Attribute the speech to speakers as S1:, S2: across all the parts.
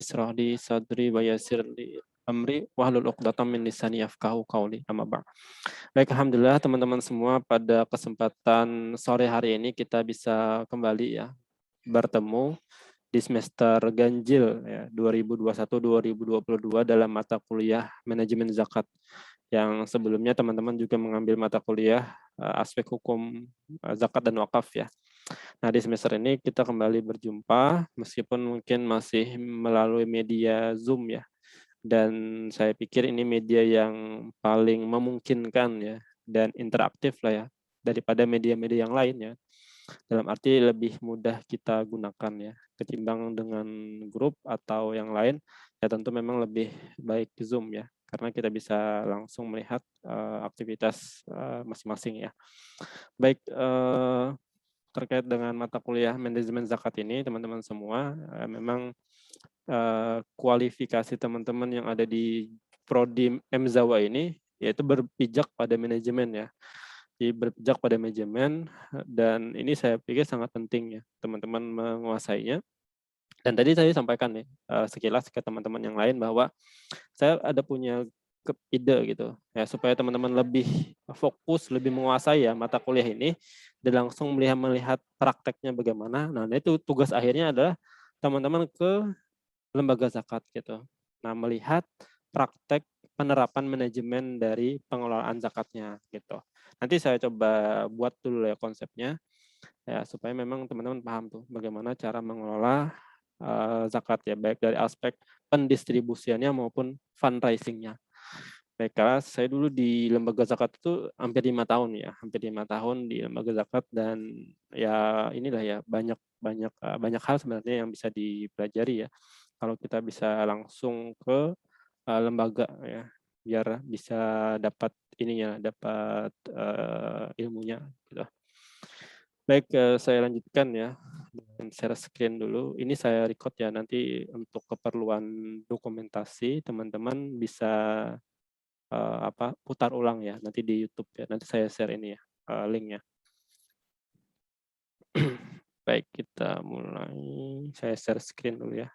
S1: ishrah li sadri wa yassir li amri wahlul 'uqdatam min lisani yafqahu qawli. Amma ba'd. Baik, alhamdulillah teman-teman semua, pada kesempatan sore hari ini kita bisa kembali ya bertemu di semester ganjil ya 2021-2022 dalam mata kuliah manajemen zakat, yang sebelumnya teman-teman juga mengambil mata kuliah aspek hukum zakat dan wakaf ya. Nah, di semester ini kita kembali berjumpa meskipun mungkin masih melalui media Zoom ya. Dan saya pikir ini media yang paling memungkinkan ya dan interaktif lah ya daripada media-media yang lain ya. Dalam arti lebih mudah kita gunakan ya ketimbang dengan grup atau yang lain, ya tentu memang lebih baik Zoom ya karena kita bisa langsung melihat aktivitas masing-masing ya. Baik, terkait dengan mata kuliah manajemen zakat ini teman-teman semua, memang kualifikasi teman-teman yang ada di prodi MZawa ini yaitu berpijak pada manajemen ya. Jadi berpijak pada manajemen, dan ini saya pikir sangat penting ya teman-teman menguasainya. Dan tadi saya sampaikan nih sekilas ke teman-teman yang lain bahwa saya ada punya ide gitu ya supaya teman-teman lebih fokus, lebih menguasai ya mata kuliah ini dan langsung melihat prakteknya bagaimana. Nah, itu tugas akhirnya adalah teman-teman ke lembaga zakat gitu. Nah, melihat praktek penerapan manajemen dari pengelolaan zakatnya gitu. Nanti saya coba buat dulu ya konsepnya ya supaya memang teman-teman paham tuh bagaimana cara mengelola zakat ya, baik dari aspek pendistribusiannya maupun fundraising-nya. Baik, karena saya dulu di lembaga zakat itu hampir 5 tahun ya, hampir 5 tahun di lembaga zakat, dan ya inilah ya banyak banyak banyak hal sebenarnya yang bisa dipelajari ya kalau kita bisa langsung ke lembaga ya, biar bisa dapat ininya, dapat ilmunya gitu. Baik, saya lanjutkan ya dengan share screen dulu. Ini saya record ya, nanti untuk keperluan dokumentasi teman-teman bisa putar ulang ya nanti di YouTube ya. Nanti saya share ini ya linknya. Baik, kita mulai. Saya share screen dulu ya.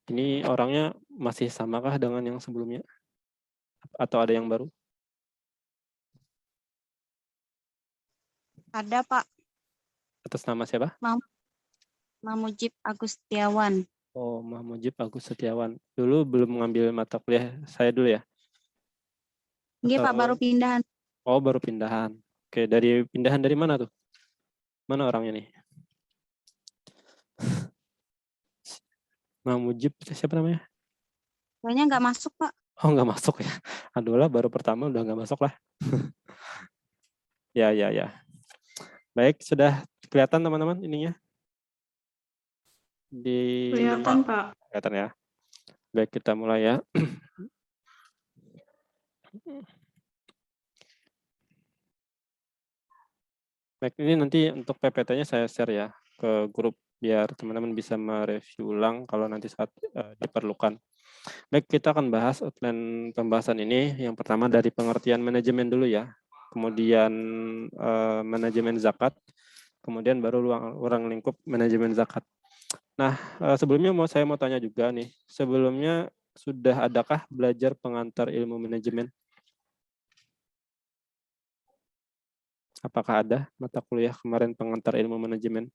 S1: Ini orangnya masih samakah dengan yang sebelumnya? Atau ada yang baru?
S2: Ada, Pak.
S1: Atas nama siapa?
S2: Mahmujib Agustiawan.
S1: Oh, Mahmujib Agus Setiawan. Dulu belum mengambil mata kuliah saya dulu ya?
S2: Nggih, Pak, baru pindahan.
S1: Oh, baru pindahan. Oke, dari pindahan dari mana tuh? Mana orangnya nih? Mahmujib, siapa namanya?
S2: Kayaknya nggak masuk, Pak.
S1: Oh, nggak masuk ya. Aduh lah, baru pertama udah nggak masuk lah. Ya, ya, ya. Baik, sudah kelihatan teman-teman ininya?
S3: Kelihatan, Pak.
S1: Kelihatan ya. Baik, kita mulai ya. Baik, ini nanti untuk PPT-nya saya share ya ke grup biar teman-teman bisa mereview ulang kalau nanti saat diperlukan. Baik, kita akan bahas outline pembahasan ini. Yang pertama dari pengertian manajemen dulu ya. Kemudian manajemen zakat. Kemudian baru ruang lingkup manajemen zakat. Nah, sebelumnya saya mau tanya juga nih. Sebelumnya sudah adakah belajar pengantar ilmu manajemen? Apakah ada mata kuliah kemarin pengantar ilmu manajemen?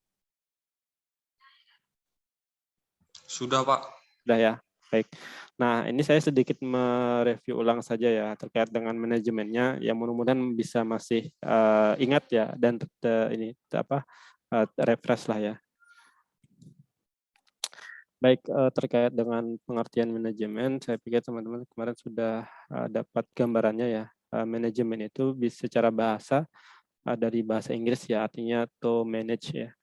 S4: Sudah, Pak.
S1: Sudah ya, baik. Nah, ini saya sedikit mereview ulang saja ya terkait dengan manajemennya, yang mudah-mudahan bisa masih ingat ya dan refresh lah ya. Baik, terkait dengan pengertian manajemen, saya pikir teman-teman kemarin sudah dapat gambarannya ya. Manajemen itu secara bahasa dari bahasa Inggris ya, artinya to manage ya.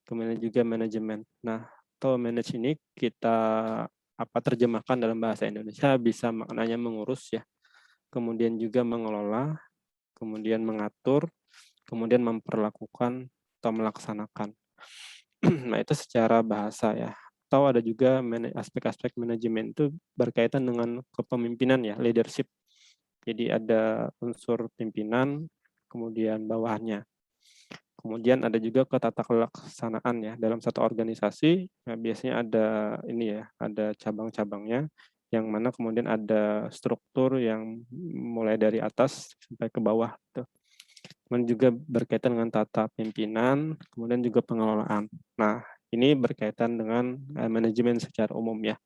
S1: Kemudian juga manajemen. Nah, to manage ini kita terjemahkan dalam bahasa Indonesia bisa maknanya mengurus ya. Kemudian juga mengelola, kemudian mengatur, kemudian memperlakukan atau melaksanakan. Nah, itu secara bahasa ya. Atau ada juga aspek-aspek manajemen itu berkaitan dengan kepemimpinan ya, leadership. Jadi ada unsur pimpinan, kemudian bawahannya. Kemudian ada juga ke tata kelaksanaan ya dalam satu organisasi. Biasanya ada ini ya, ada cabang-cabangnya yang mana kemudian ada struktur yang mulai dari atas sampai ke bawah gitu. Kemudian juga berkaitan dengan tata pimpinan, kemudian juga pengelolaan. Nah, ini berkaitan dengan manajemen secara umum ya.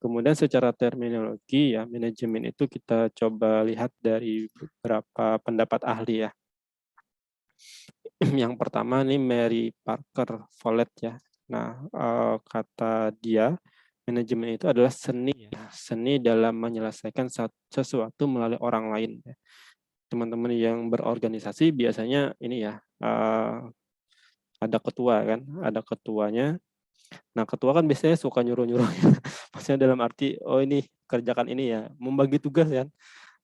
S1: Kemudian secara terminologi ya, manajemen itu kita coba lihat dari beberapa pendapat ahli ya. Yang pertama nih Mary Parker Follett ya. Nah, kata dia, manajemen itu adalah seni ya, seni dalam menyelesaikan sesuatu melalui orang lain ya. Teman-teman yang berorganisasi biasanya ini ya, ada ketua kan, ada ketuanya. Nah, ketua kan biasanya suka nyuruh-nyuruh. Maksudnya dalam arti, oh ini kerjakan ini ya, membagi tugas kan.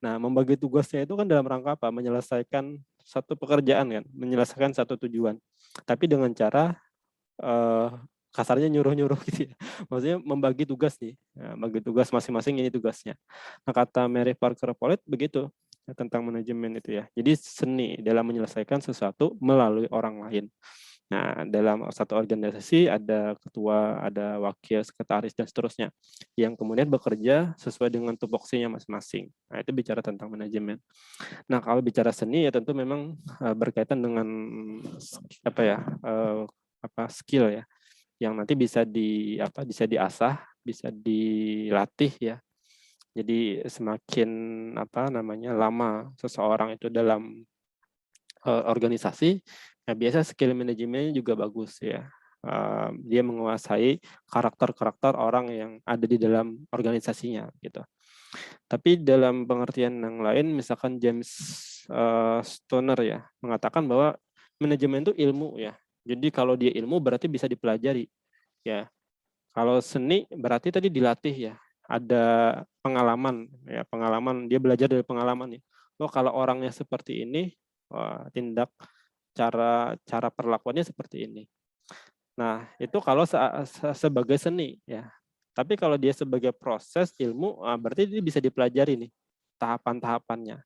S1: Nah, membagi tugasnya itu kan dalam rangka apa? Menyelesaikan satu pekerjaan kan, menyelesaikan satu tujuan. Tapi dengan cara kasarnya nyuruh-nyuruh gitu ya. Maksudnya membagi tugas nih, bagi tugas masing-masing ini tugasnya. Nah, kata Mary Parker Follett begitu tentang manajemen itu ya. Jadi seni dalam menyelesaikan sesuatu melalui orang lain. Nah, dalam satu organisasi ada ketua, ada wakil, sekretaris, dan seterusnya yang kemudian bekerja sesuai dengan tupoksinya masing-masing. Nah, itu bicara tentang manajemen. Nah, kalau bicara seni ya tentu memang berkaitan dengan apa ya, skill ya, yang nanti bisa bisa diasah, bisa dilatih ya. Jadi semakin lama seseorang itu dalam organisasi, ya biasa skill manajemennya juga bagus ya. Dia menguasai karakter-karakter orang yang ada di dalam organisasinya gitu. Tapi dalam pengertian yang lain, misalkan James Stoner ya mengatakan bahwa manajemen itu ilmu ya. Jadi kalau dia ilmu berarti bisa dipelajari ya. Kalau seni berarti tadi dilatih ya. Ada pengalaman ya, pengalaman dia belajar dari pengalaman ya. Oh kalau orangnya seperti ini, tindak cara perlakuannya seperti ini. Nah, itu kalau sebagai seni ya. Tapi kalau dia sebagai proses ilmu, berarti dia bisa dipelajari nih tahapan-tahapannya.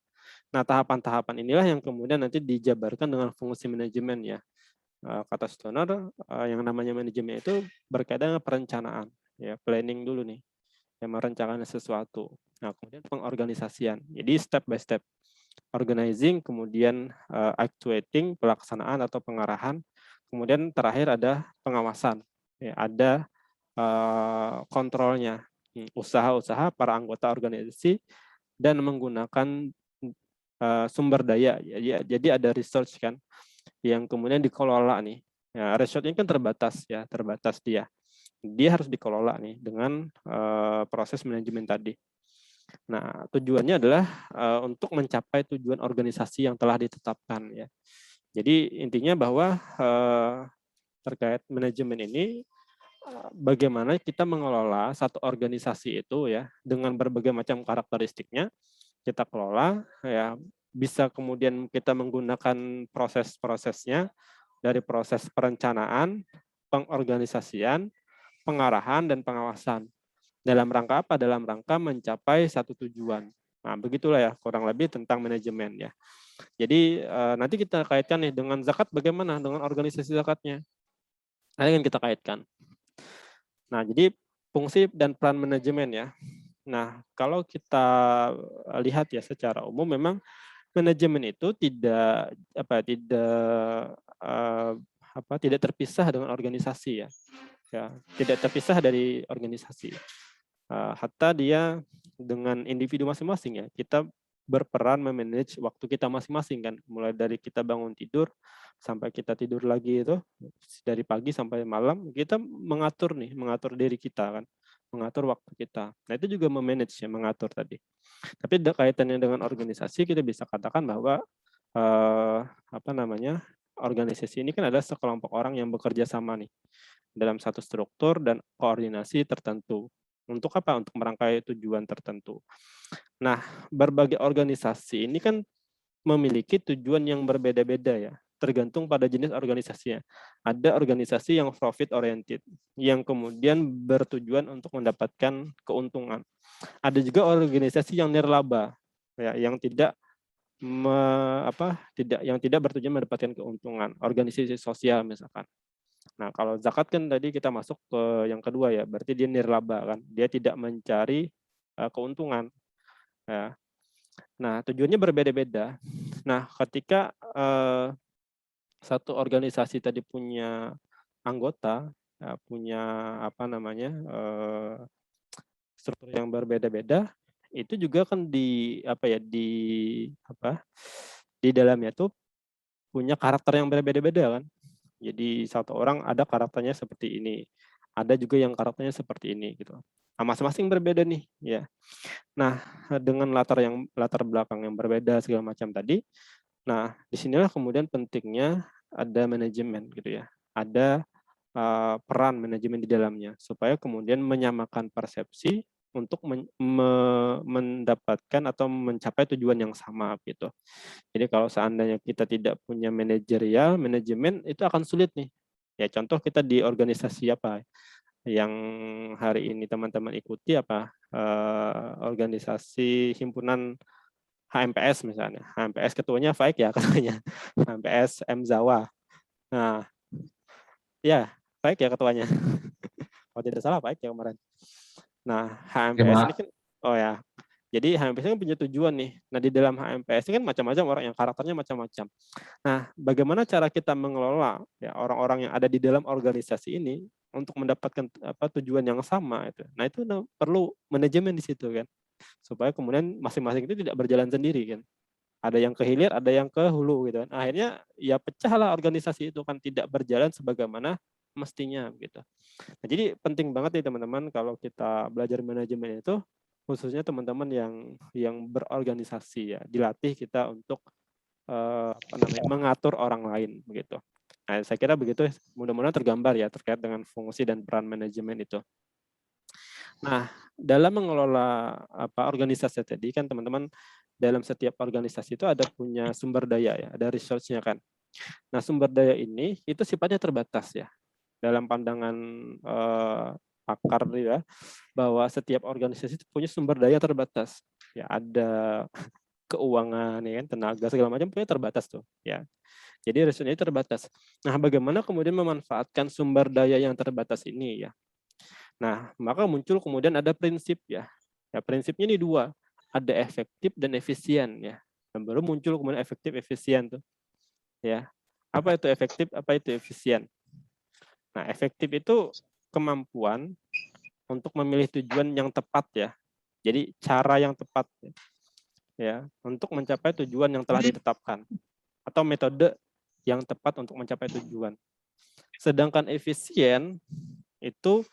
S1: Nah, tahapan-tahapan inilah yang kemudian nanti dijabarkan dengan fungsi manajemen ya. Kata Stoner, yang namanya manajemen itu berkaitan dengan perencanaan, ya planning dulu nih, yang merencanakan sesuatu. Nah, kemudian pengorganisasian. Jadi step by step. Organizing, kemudian actuating, pelaksanaan atau pengarahan, kemudian terakhir ada pengawasan, ya, ada kontrolnya, usaha-usaha para anggota organisasi dan menggunakan sumber daya. Jadi ada research kan yang kemudian dikelola nih. Ya, research ini kan terbatas ya, terbatas dia. Dia harus dikelola nih dengan proses manajemen tadi. Nah, tujuannya adalah untuk mencapai tujuan organisasi yang telah ditetapkan ya. Jadi intinya bahwa terkait manajemen ini bagaimana kita mengelola satu organisasi itu ya dengan berbagai macam karakteristiknya kita kelola ya, bisa kemudian kita menggunakan proses-prosesnya dari proses perencanaan, pengorganisasian, pengarahan dan pengawasan. Dalam rangka apa? Dalam rangka mencapai satu tujuan. Nah, begitulah ya kurang lebih tentang manajemen ya. Jadi nanti kita kaitkan nih dengan zakat bagaimana dengan organisasi zakatnya. Nanti kan kita kaitkan. Nah, jadi fungsi dan peran manajemen ya. Nah, kalau kita lihat ya secara umum memang manajemen itu tidak terpisah dengan organisasi ya. Ya, tidak terpisah dari organisasi. Hatta dia dengan individu masing-masing ya. Kita berperan memanage waktu kita masing-masing kan, mulai dari kita bangun tidur sampai kita tidur lagi itu dari pagi sampai malam kita mengatur diri kita kan, mengatur waktu kita. Nah, itu juga memanage ya, mengatur tadi. Tapi kaitannya dengan organisasi kita bisa katakan bahwa organisasi ini kan adalah sekelompok orang yang bekerja sama nih dalam satu struktur dan koordinasi tertentu. Untuk apa? Untuk merangkai tujuan tertentu. Nah, berbagai organisasi ini kan memiliki tujuan yang berbeda-beda ya, tergantung pada jenis organisasinya. Ada organisasi yang profit oriented, yang kemudian bertujuan untuk mendapatkan keuntungan. Ada juga organisasi yang nirlaba, ya, yang tidak yang tidak bertujuan mendapatkan keuntungan, organisasi sosial misalkan. Nah, kalau zakat kan tadi kita masuk ke yang kedua ya, berarti dia nirlaba kan, dia tidak mencari keuntungan. Ya. Nah, tujuannya berbeda-beda. Nah, ketika satu organisasi tadi punya anggota, punya struktur yang berbeda-beda, itu juga kan di dalamnya tuh punya karakter yang berbeda-beda kan. Jadi satu orang ada karakternya seperti ini, ada juga yang karakternya seperti ini gitu. Nah, masing-masing berbeda nih ya. Nah, dengan latar belakang yang berbeda segala macam tadi, nah disinilah kemudian pentingnya ada manajemen gitu ya. Ada peran manajemen di dalamnya supaya kemudian menyamakan persepsi untuk mendapatkan atau mencapai tujuan yang sama gitu. Jadi kalau seandainya kita tidak punya manajerial, manajemen itu akan sulit nih. Ya contoh kita di organisasi apa yang hari ini teman-teman ikuti organisasi himpunan HMPS misalnya. HMPS ketuanya Faik ya katanya. HMPS Mzawa. Nah, ya Faik ya ketuanya. Kalau tidak salah Faik ya kemarin. Nah, HMPS ini kan jadi HMPS kan punya tujuan nih. Nah, di dalam HMPS ini kan macam-macam orang yang karakternya macam-macam. Nah, bagaimana cara kita mengelola ya orang-orang yang ada di dalam organisasi ini untuk mendapatkan tujuan yang sama itu. Nah, itu perlu manajemen di situ kan. Supaya kemudian masing-masing itu tidak berjalan sendiri kan. Ada yang ke hilir, ada yang ke hulu gitu kan. Akhirnya ya pecahlah organisasi itu kan tidak berjalan sebagaimana mestinya gitu. Nah, jadi penting banget nih teman-teman kalau kita belajar manajemen itu khususnya teman-teman yang berorganisasi ya, dilatih kita untuk mengatur orang lain begitu. Nah, saya kira begitu mudah-mudahan tergambar ya terkait dengan fungsi dan peran manajemen itu. Nah, dalam mengelola organisasi tadi kan teman-teman dalam setiap organisasi itu ada punya sumber daya ya, ada resource-nya kan. Nah, sumber daya ini itu sifatnya terbatas ya. Dalam pandangan pakar ya, bahwa setiap organisasi itu punya sumber daya terbatas. Ya, ada keuangan ya kan, tenaga segala macam punya terbatas tuh ya. Jadi resource-nya terbatas. Nah, bagaimana kemudian memanfaatkan sumber daya yang terbatas ini ya? Nah, maka muncul kemudian ada prinsip ya. Ya, prinsipnya ini dua, ada efektif dan efisien ya. Dan baru muncul kemudian efektif efisien tuh. Ya. Apa itu efektif, apa itu efisien? Nah, efektif itu kemampuan untuk memilih tujuan yang tepat ya. Jadi cara yang tepat ya untuk mencapai tujuan yang telah ditetapkan atau metode yang tepat untuk mencapai tujuan. Sedangkan efisien itu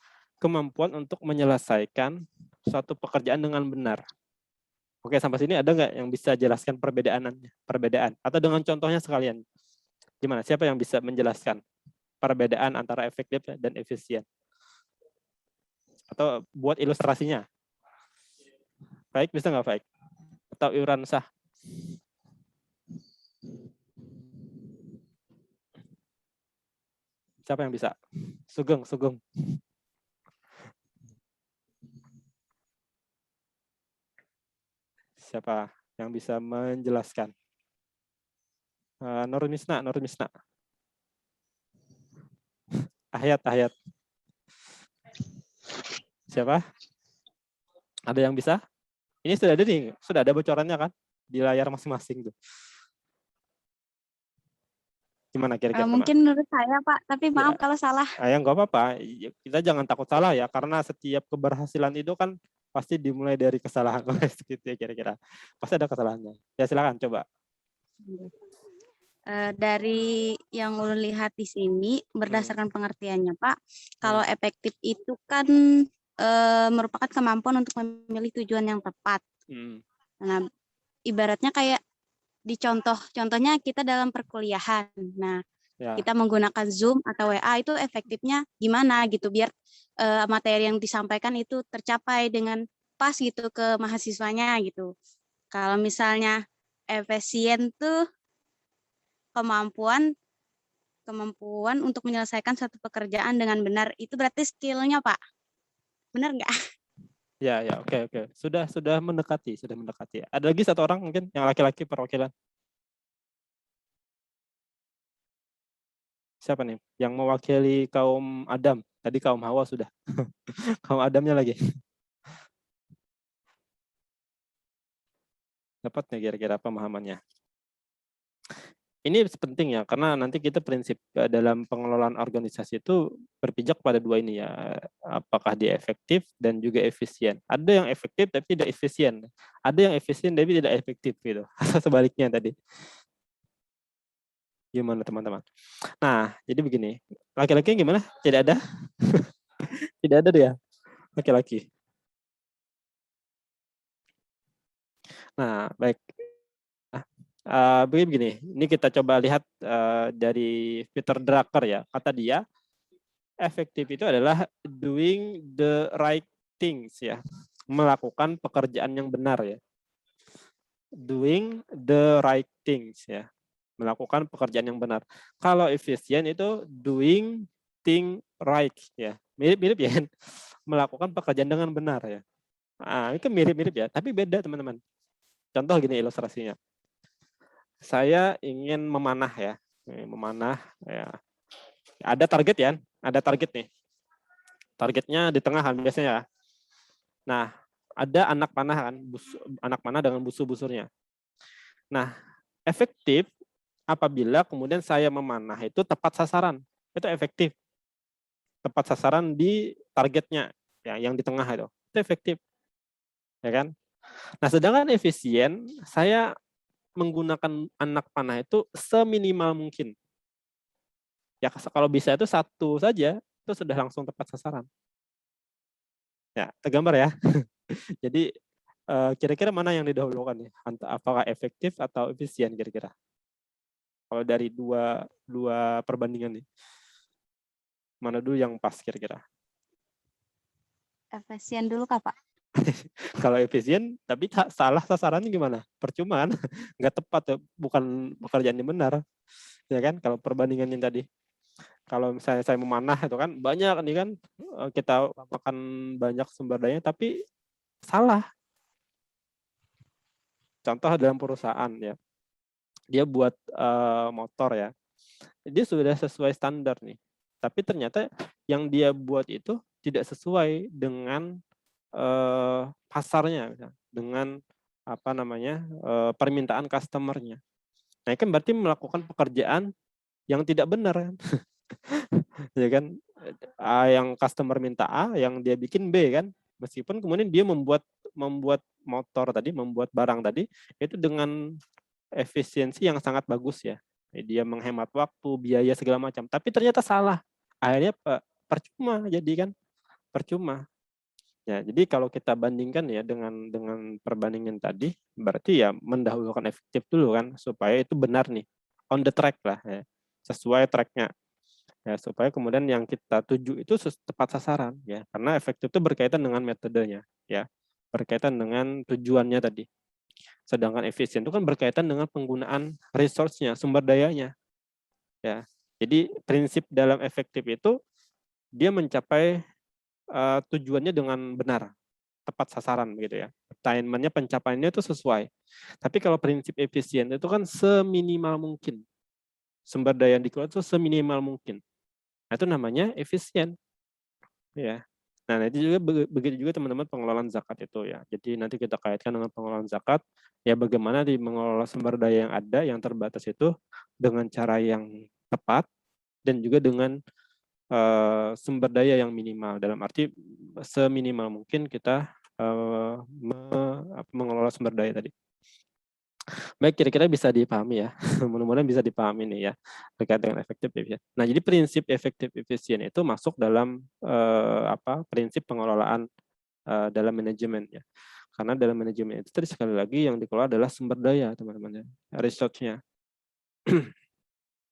S1: kemampuan untuk menyelesaikan suatu pekerjaan dengan benar. Oke, sampai sini ada nggak yang bisa jelaskan perbedaan atau dengan contohnya sekalian? Gimana? Siapa yang bisa menjelaskan perbedaan antara efektif dan efisien? Atau buat ilustrasinya? Baik, bisa nggak Baik? Atau Iuran sah? Siapa yang bisa? Sugeng. Siapa yang bisa menjelaskan? Nurmisna. Ahiyat. Siapa? Ada yang bisa? Ini sudah ada nih, sudah ada bocorannya kan di layar masing-masing tuh. Gimana kira-kira?
S2: Mungkin menurut saya Pak, tapi maaf kalau salah.
S1: Ya nggak apa-apa, kita jangan takut salah ya, karena setiap keberhasilan itu kan pasti dimulai dari kesalahan gitu ya kira-kira. Pasti ada kesalahannya. Ya silakan coba.
S2: Dari yang Ulun lihat di sini berdasarkan pengertiannya Pak, kalau efektif itu kan merupakan kemampuan untuk memilih tujuan yang tepat. Nah, ibaratnya kayak contohnya kita dalam perkuliahan. Nah, kita menggunakan Zoom atau WA itu efektifnya gimana gitu biar materi yang disampaikan itu tercapai dengan pas gitu ke mahasiswanya gitu. Kalau misalnya efisien tuh kemampuan untuk menyelesaikan satu pekerjaan dengan benar, itu berarti skill-nya Pak. Benar nggak?
S1: Ya, ya, oke. Sudah mendekati. Ada lagi satu orang mungkin yang laki-laki perwakilan. Siapa nih? Yang mewakili kaum Adam. Tadi kaum Hawa sudah. Kaum Adamnya lagi. Dapat nggak kira-kira pemahamannya? Ini penting ya, karena nanti kita prinsip dalam pengelolaan organisasi itu berpijak pada dua ini ya, apakah dia efektif dan juga efisien. Ada yang efektif tapi tidak efisien, ada yang efisien tapi tidak efektif gitu, atau sebaliknya tadi. Gimana teman-teman? Nah, jadi begini, laki-laki gimana? Tidak ada? Tidak ada dia, laki-laki. Nah, baik. Begini, ini kita coba lihat dari Peter Drucker ya. Kata dia, efektif itu adalah doing the right things ya, melakukan pekerjaan yang benar ya. Doing the right things ya, melakukan pekerjaan yang benar. Kalau efisien itu doing thing right ya, mirip-mirip ya, melakukan pekerjaan dengan benar ya. Nah, itu mirip-mirip ya, tapi beda teman-teman. Contoh gini ilustrasinya. Saya ingin memanah ya, memanah ya. Ada target ya, ada target nih. Targetnya di tengah biasanya ya. Nah, ada anak panah kan, anak panah dengan busur-busurnya. Nah, efektif apabila kemudian saya memanah itu tepat sasaran. Itu efektif. Tepat sasaran di targetnya ya, yang di tengah itu. Itu efektif. Ya kan? Nah, sedangkan efisien saya menggunakan anak panah itu seminimal mungkin. Ya kalau bisa itu satu saja itu sudah langsung tepat sasaran. Ya, tergambar ya. Jadi kira-kira mana yang didahulukan ya? Apakah efektif atau efisien kira-kira? Kalau dari dua perbandingan nih. Mana dulu yang pas kira-kira?
S2: Efisien dulu Kak, Pak.
S1: Kalau efisien tapi salah sasarannya gimana? Percuma kan? Nggak tepat ya, bukan pekerjaan yang benar. Ya kan? Kalau perbandingan yang tadi. Kalau misalnya saya memanah itu kan banyak nih kan, kita makan banyak sumber daya tapi salah. Contoh dalam perusahaan ya, dia buat motor ya, dia sudah sesuai standar nih, tapi ternyata yang dia buat itu tidak sesuai dengan pasarnya, dengan apa namanya permintaan customernya. Nah, kan berarti melakukan pekerjaan yang tidak benar kan. Ya kan, yang customer minta A, yang dia bikin B kan, meskipun kemudian dia membuat motor tadi, membuat barang tadi itu dengan efisiensi yang sangat bagus ya, dia menghemat waktu, biaya segala macam, tapi ternyata salah, akhirnya percuma, jadi kan percuma ya. Jadi kalau kita bandingkan ya dengan perbandingan tadi, berarti ya mendahulukan efektif dulu kan, supaya itu benar nih, on the track lah ya, sesuai tracknya ya, supaya kemudian yang kita tuju itu tepat sasaran ya, karena efektif itu berkaitan dengan metodenya ya, berkaitan dengan tujuannya tadi. Sedangkan efisien itu kan berkaitan dengan penggunaan resource-nya, sumber dayanya ya. Jadi prinsip dalam efektif itu dia mencapai tujuannya dengan benar, tepat sasaran begitu ya. Attainment-nya, pencapaiannya itu sesuai. Tapi kalau prinsip efisien itu kan seminimal mungkin. Sumber daya yang dikelola itu seminimal mungkin. Nah, itu namanya efisien. Ya. Nah, itu juga begitu juga teman-teman pengelolaan zakat itu ya. Jadi nanti kita kaitkan dengan pengelolaan zakat, ya bagaimana di mengelola sumber daya yang ada yang terbatas itu dengan cara yang tepat dan juga dengan sumber daya yang minimal, dalam arti seminimal mungkin kita mengelola sumber daya tadi. Baik, kira-kira bisa dipahami ya. Mudah-mudahan bisa dipahami nih ya terkait dengan efektif efisien. Nah, jadi prinsip efektif efisien itu masuk dalam prinsip pengelolaan dalam manajemen ya. Karena dalam manajemen itu tadi sekali lagi yang dikelola adalah sumber daya, teman-teman ya, resource-nya.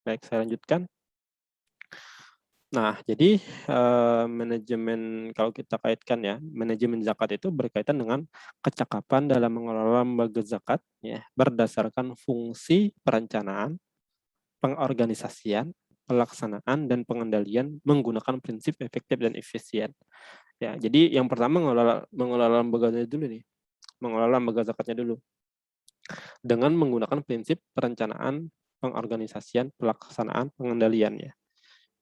S1: Baik, saya lanjutkan. Nah, jadi manajemen kalau kita kaitkan ya, manajemen zakat itu berkaitan dengan kecakapan dalam mengelola lembaga zakat ya, berdasarkan fungsi perencanaan, pengorganisasian, pelaksanaan dan pengendalian menggunakan prinsip efektif dan efisien. Ya, jadi yang pertama mengelola lembaganya dulu nih, mengelola lembaga zakatnya dulu dengan menggunakan prinsip perencanaan, pengorganisasian, pelaksanaan, pengendaliannya.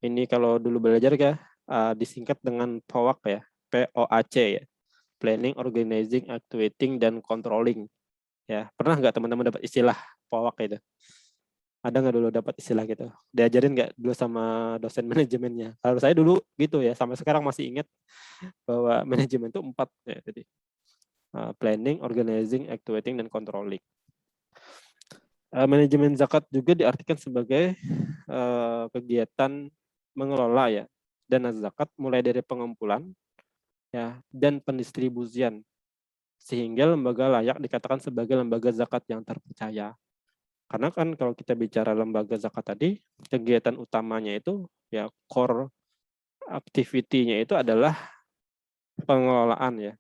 S1: Ini kalau dulu belajar ya disingkat dengan POAC ya, POAC ya, Planning, Organizing, Activating, dan Controlling. Ya, pernah nggak teman-teman dapat istilah POAC itu? Ada nggak dulu dapat istilah gitu? Diajarin nggak dulu sama dosen manajemennya? Kalau saya dulu gitu ya, sampai sekarang masih ingat bahwa manajemen itu 4 ya, jadi planning, organizing, activating, dan controlling. Manajemen zakat juga diartikan sebagai kegiatan mengelola ya dana zakat mulai dari pengumpulan ya dan pendistribusian sehingga lembaga layak dikatakan sebagai lembaga zakat yang terpercaya. Karena kan kalau kita bicara lembaga zakat tadi, kegiatan utamanya itu ya core activity-nya itu adalah pengelolaan ya.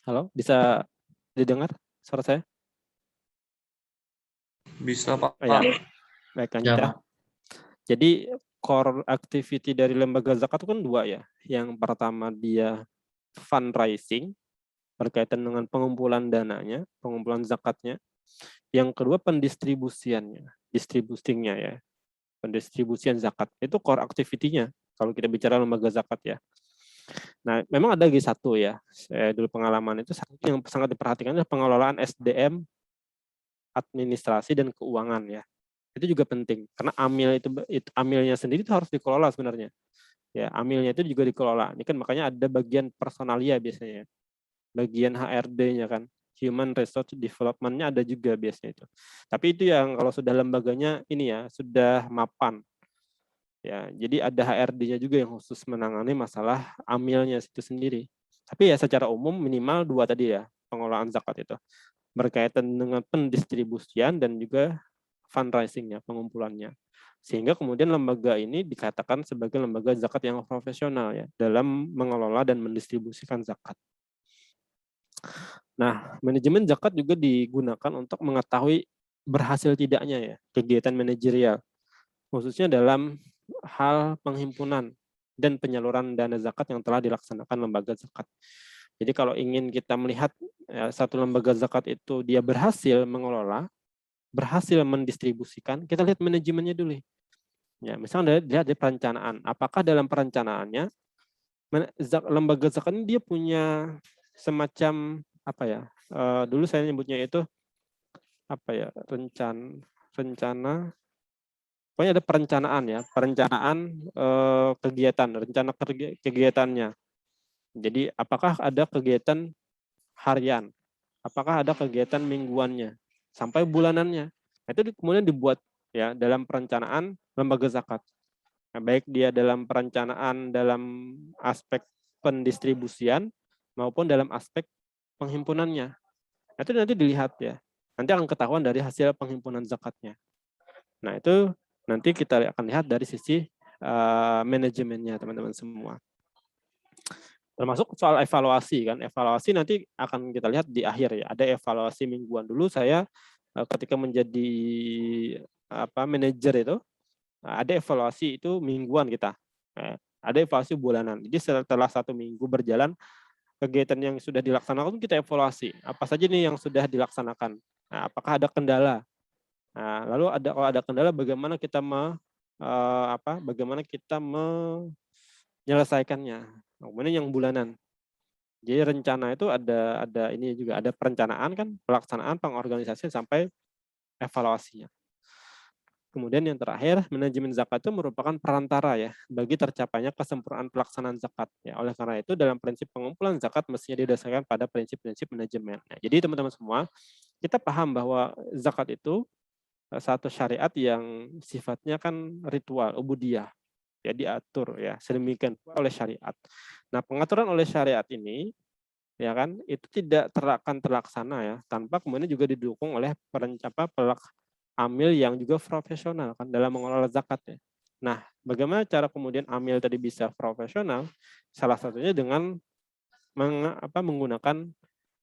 S1: Halo, bisa didengar suara saya?
S4: Bisa, Pak.
S1: Ya, baik lanjut ya.
S3: Ya, Pak.
S1: Jadi core activity dari lembaga zakat itu kan 2 ya. Yang pertama dia fundraising berkaitan dengan pengumpulan dananya, pengumpulan zakatnya. Yang kedua pendistribusiannya, distribusinya ya. Pendistribusian zakat itu core activity-nya kalau kita bicara lembaga zakat ya. Nah, memang ada lagi satu ya. Saya dulu pengalaman itu satu yang sangat diperhatikan adalah pengelolaan SDM, administrasi dan keuangan ya. Itu juga penting karena amilnya sendiri itu harus dikelola sebenarnya. Ya, amilnya itu juga dikelola. Ini kan makanya ada bagian personalia biasanya. Bagian HRD-nya kan. Human Resource Development-nya ada juga biasanya itu. Tapi itu yang kalau sudah lembaganya ini ya, sudah mapan. Ya, jadi ada HRD-nya juga yang khusus menangani masalah amilnya itu sendiri. Tapi ya secara umum minimal 2 tadi ya, pengelolaan zakat itu. Berkaitan dengan pendistribusian dan juga fundraising-nya, pengumpulannya. Sehingga kemudian lembaga ini dikatakan sebagai lembaga zakat yang profesional ya dalam mengelola dan mendistribusikan zakat. Nah, manajemen zakat juga digunakan untuk mengetahui berhasil tidaknya ya kegiatan manajerial, khususnya dalam hal penghimpunan dan penyaluran dana zakat yang telah dilaksanakan lembaga zakat. Jadi kalau ingin kita melihat ya, satu lembaga zakat itu dia berhasil mengelola, berhasil mendistribusikan, kita lihat manajemennya dulu. Ya, misalnya dilihat di perencanaan. Apakah dalam perencanaannya lembaga zakat ini dia punya semacam apa ya? Dulu saya nyebutnya itu apa ya? Rencana pokoknya ada perencanaan ya, perencanaan kegiatan, rencana kegiatannya. Jadi apakah ada kegiatan harian? Apakah ada kegiatan mingguannya? Sampai bulanannya. Itu kemudian dibuat ya dalam perencanaan lembaga zakat. Nah, baik dia dalam perencanaan dalam aspek pendistribusian maupun dalam aspek penghimpunannya. Itu nanti dilihat ya. Nanti akan ketahuan dari hasil penghimpunan zakatnya. Nah, itu nanti kita akan lihat dari sisi manajemennya teman-teman semua. Termasuk soal evaluasi kan. Evaluasi nanti akan kita lihat di akhir ya. Ada evaluasi mingguan dulu saya ketika menjadi manajer itu ada evaluasi itu mingguan kita. Ada evaluasi bulanan. Jadi setelah 1 minggu berjalan kegiatan yang sudah dilaksanakan kita evaluasi. Apa saja nih yang sudah dilaksanakan? Nah, apakah ada kendala? Nah, lalu kalau ada kendala bagaimana kita menyelesaikannya. Kemudian yang bulanan. Jadi rencana itu ada ini juga ada perencanaan kan, pelaksanaan, pengorganisasian sampai evaluasinya. Kemudian yang terakhir, manajemen zakat itu merupakan perantara ya bagi tercapainya kesempurnaan pelaksanaan zakat. Ya, oleh karena itu dalam prinsip pengumpulan zakat mestinya didasarkan pada prinsip-prinsip manajemen. Nah, jadi teman-teman semua, kita paham bahwa zakat itu satu syariat yang sifatnya kan ritual, ubudiyah. Ya diatur ya sedemikian oleh syariat. Nah, pengaturan oleh syariat ini ya kan itu tidak akan terlaksana ya tanpa kemudian juga didukung oleh amil yang juga profesional kan dalam mengelola zakat ya. Nah, bagaimana cara kemudian amil tadi bisa profesional? Salah satunya dengan menggunakan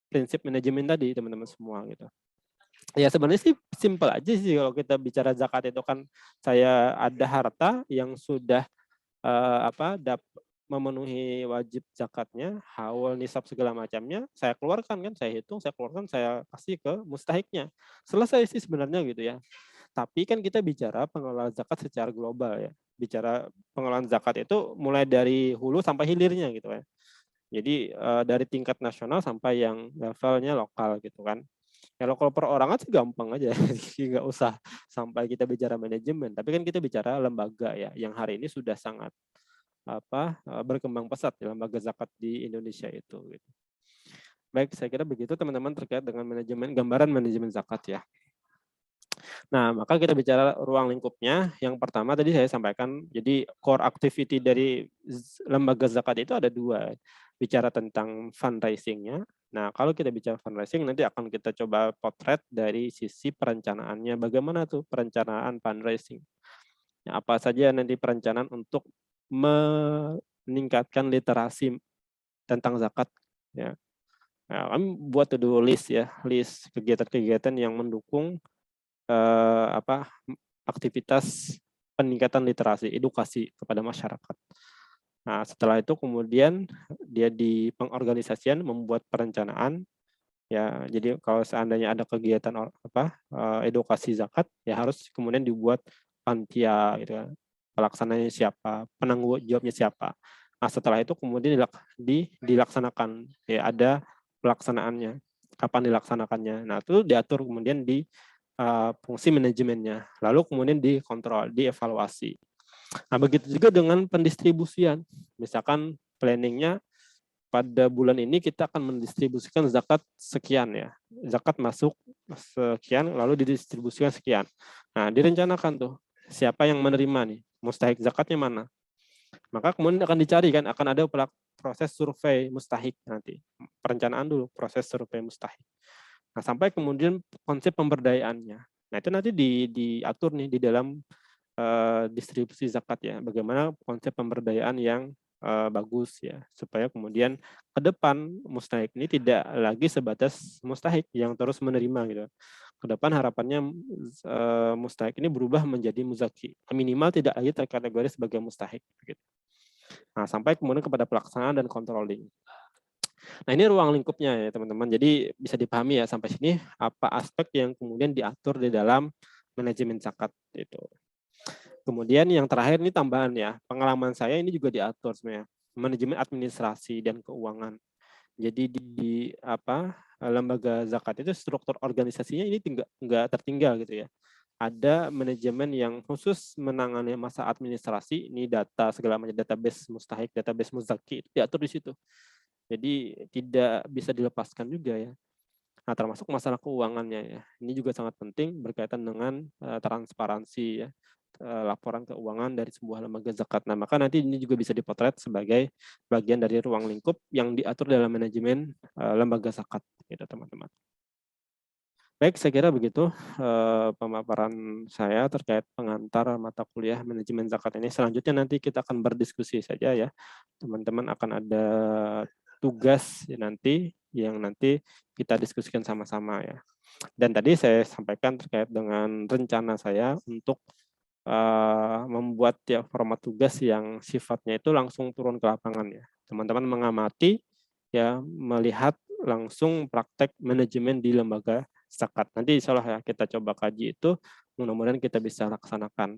S1: prinsip manajemen tadi teman-teman semua gitu. Ya sebenarnya sih simpel aja sih kalau kita bicara zakat itu kan, saya ada harta yang sudah memenuhi wajib zakatnya, haul, nisab segala macamnya, saya keluarkan kan, saya hitung, saya keluarkan, saya kasih ke mustahiknya. Selesai sih sebenarnya gitu ya. Tapi kan kita bicara pengelolaan zakat secara global ya. Bicara pengelolaan zakat itu mulai dari hulu sampai hilirnya gitu ya. Jadi dari tingkat nasional sampai yang levelnya lokal gitu kan. Ya lokal perorangan sih gampang aja, nggak usah sampai kita bicara manajemen. Tapi kan kita bicara lembaga ya, yang hari ini sudah sangat berkembang pesat ya, lembaga zakat di Indonesia itu. Gitu. Baik, saya kira begitu teman-teman terkait dengan manajemen, gambaran manajemen zakat ya. Nah, maka kita bicara ruang lingkupnya. Yang pertama tadi saya sampaikan, jadi core activity dari lembaga zakat itu ada dua. Bicara tentang fundraising-nya. Nah, kalau kita bicara fundraising, nanti akan kita coba potret dari sisi perencanaannya. Bagaimana tuh perencanaan fundraising? Ya, apa saja nanti perencanaan untuk meningkatkan literasi tentang zakat. Ya. Nah, kami buat to-do list ya, list kegiatan-kegiatan yang mendukung aktivitas peningkatan literasi, edukasi kepada masyarakat. Nah, setelah itu kemudian dia di pengorganisasian membuat perencanaan ya. Jadi kalau seandainya ada kegiatan edukasi zakat ya harus kemudian dibuat panitia gitu kan. Pelaksananya siapa, penanggung jawabnya siapa. Nah, setelah itu kemudian dilaksanakan ya, ada pelaksanaannya. Kapan dilaksanakannya. Nah, itu diatur kemudian di fungsi manajemennya. Lalu kemudian dikontrol, dievaluasi. Nah, begitu juga dengan pendistribusian. Misalkan planningnya pada bulan ini kita akan mendistribusikan zakat sekian ya. Zakat masuk sekian, lalu didistribusikan sekian. Nah, direncanakan tuh siapa yang menerima nih, mustahik zakatnya mana. Maka kemudian akan dicari kan, akan ada proses survei mustahik nanti. Perencanaan dulu, proses survei mustahik. Nah, sampai kemudian konsep pemberdayaannya. Nah, itu nanti diatur nih di dalam distribusi zakat ya. Bagaimana konsep pemberdayaan yang bagus ya, supaya kemudian ke depan mustahik ini tidak lagi sebatas mustahik yang terus menerima gitu. Ke depan harapannya mustahik ini berubah menjadi muzaki. Minimal tidak lagi terkategori sebagai mustahik gitu. Nah, sampai kemudian kepada pelaksanaan dan controlling. Nah, ini ruang lingkupnya ya teman-teman. Jadi bisa dipahami ya sampai sini apa aspek yang kemudian diatur di dalam manajemen zakat itu. Kemudian yang terakhir ini tambahan ya. Pengalaman saya ini juga diatur sebenarnya. Manajemen administrasi dan keuangan. Jadi di lembaga zakat itu struktur organisasinya ini enggak tertinggal gitu ya. Ada manajemen yang khusus menangani masa administrasi, ini data segala macam, database mustahik, database muzaki, itu diatur di situ. Jadi tidak bisa dilepaskan juga ya. Nah, termasuk masalah keuangannya ya. Ini juga sangat penting berkaitan dengan transparansi ya, laporan keuangan dari sebuah lembaga zakat. Nah, maka nanti ini juga bisa dipotret sebagai bagian dari ruang lingkup yang diatur dalam manajemen lembaga zakat, gitu teman-teman. Baik, saya kira begitu pemaparan saya terkait pengantar mata kuliah manajemen zakat ini. Selanjutnya nanti kita akan berdiskusi saja ya. Teman-teman akan ada tugas ya nanti yang nanti kita diskusikan sama-sama ya. Dan tadi saya sampaikan terkait dengan rencana saya untuk membuat ya format tugas yang sifatnya itu langsung turun ke lapangan ya. Teman-teman mengamati ya, melihat langsung praktek manajemen di lembaga zakat. Nanti insya Allah ya kita coba kaji itu, mudah-mudahan kita bisa laksanakan.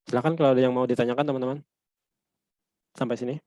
S1: Silakan kalau ada yang mau ditanyakan teman-teman. Sampai sini.